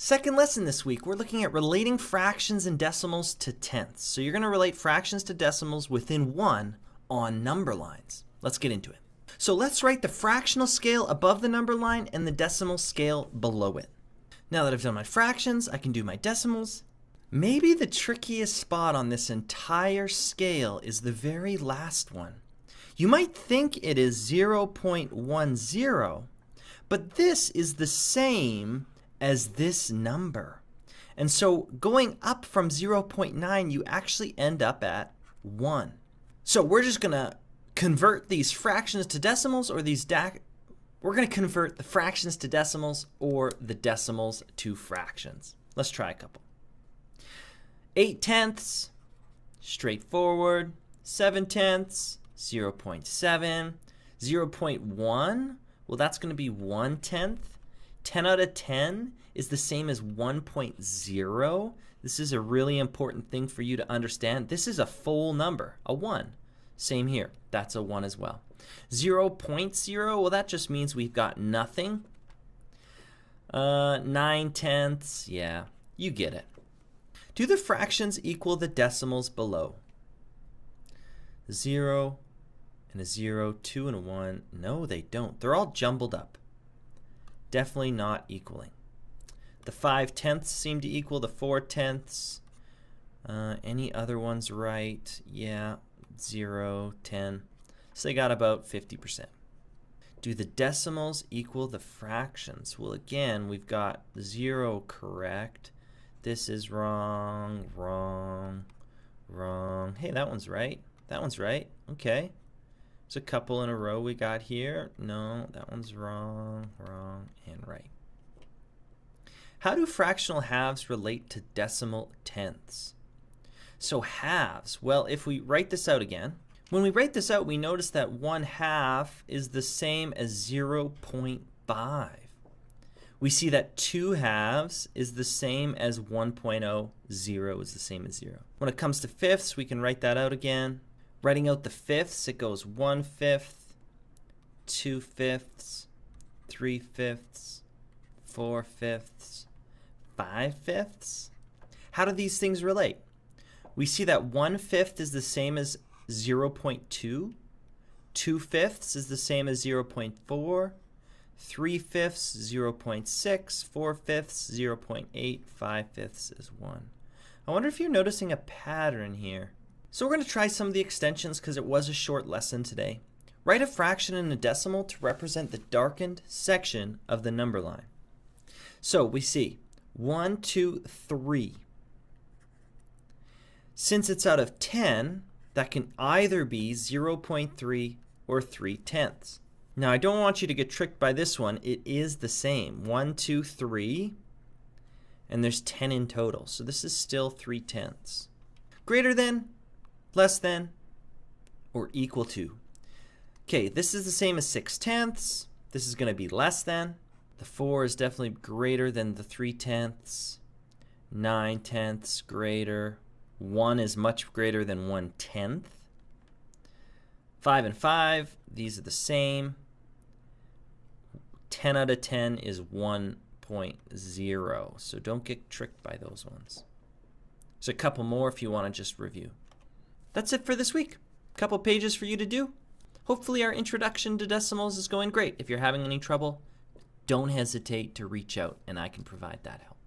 Second lesson this week, we're looking at relating fractions and decimals to tenths. So you're going to relate fractions to decimals within 1 on number lines. Let's get into it. So let's write the fractional scale above the number line and the decimal scale below it. Now that I've done my fractions, I can do my decimals. Maybe the trickiest spot on this entire scale is the very last one. You might think it is 0.10, but this is the same as this number. And so going up from 0.9, you actually end up at 1. So we're just going to convert these fractions to decimals, or we're going to convert the fractions to decimals or the decimals to fractions. Let's try a couple. 8 tenths, straightforward. 7 tenths, 0.7. 0.1, well, that's going to be 1 tenth. 10 out of 10 is the same as 1.0. This is a really important thing for you to understand. This is a full number, a 1. Same here. That's a 1 as well. 0.0, well, that just means we've got nothing. 9 tenths, yeah, you get it. Do the fractions equal the decimals below? 0 and a 0, 2 and a 1. No, they don't. They're all jumbled up. Definitely not equaling. The 5 tenths seem to equal the 4 tenths. Any other ones right? Yeah, 0, 10. So they got about 50%. Do the decimals equal the fractions? Well, again, we've got 0 correct. This is wrong, wrong, wrong. Hey, that one's right. That one's right. Okay. There's a couple in a row we got here. No, that one's wrong, wrong, and right. How do fractional halves relate to decimal tenths? So halves, well, if we write this out again, when we write this out, we notice that 1/2 is the same as 0.5. We see that 2/2 is the same as 1.0. 0 is the same as 0. When it comes to fifths, we can write that out again. Writing out the fifths, it goes 1/5, 2/5, 3/5, 4/5, 5/5. How do these things relate? We see that 1/5 is the same as 0.2, 2/5 is the same as 0.4, 3/5, 0.6, 4/5, 0.8, 5/5 is 1. I wonder if you're noticing a pattern here. So we're going to try some of the extensions because it was a short lesson today. Write a fraction in a decimal to represent the darkened section of the number line. So we see 1, 2, 3. Since it's out of 10, that can either be 0.3 or 3 tenths. Now I don't want you to get tricked by this one. It is the same. 1, 2, 3, and there's 10 in total. So this is still 3 tenths. Greater than, less than, or equal to. Okay, this is the same as 6 tenths. This is going to be less than. The 4 is definitely greater than the 3 tenths. 9 tenths greater. 1 is much greater than 1 tenth. 5 and 5, these are the same. 10 out of 10 is 1.0. So don't get tricked by those ones. There's a couple more if you want to just review. That's it for this week. A couple pages for you to do. Hopefully our introduction to decimals is going great. If you're having any trouble, don't hesitate to reach out and I can provide that help.